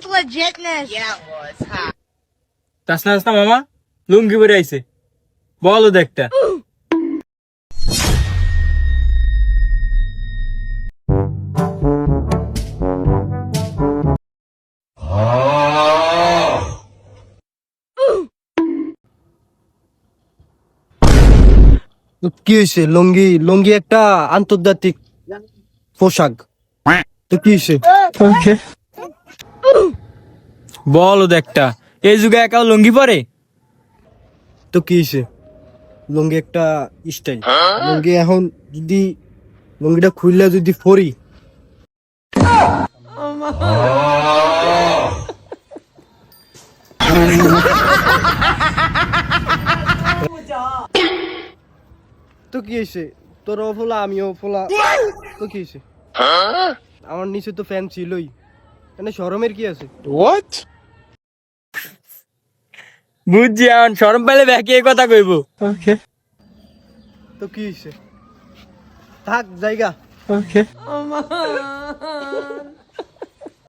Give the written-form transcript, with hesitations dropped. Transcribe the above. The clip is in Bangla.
That's legitness. Yeah, it was. তাসনা মামা লুঙ্গি পরে আইছে বলো দেখটা কি হয়েছে? লুঙ্গি লুঙ্গি একটা আন্তর্জাতিক পোশাক, তো কি হয়েছে? বলো দেখটা এই যুগে একাও লুঙ্গি পরে তো কি হয়েছে? লুঙ্গি একটা স্টাইল। লুঙ্গি এখন যদি লুঙ্গিটা খুললে যদি পরি, তো কি হয়েছে? তোরও ফোলা আমিও ফোলা, তো কি হয়েছে? আমার নিচে তো ফ্যান ছিলই, মানে শরমের কি আছে? বুঝছি এখন শরম পেলে ব্যাকে কথা কইব তো কি হয়েছে? থাক জায়গা।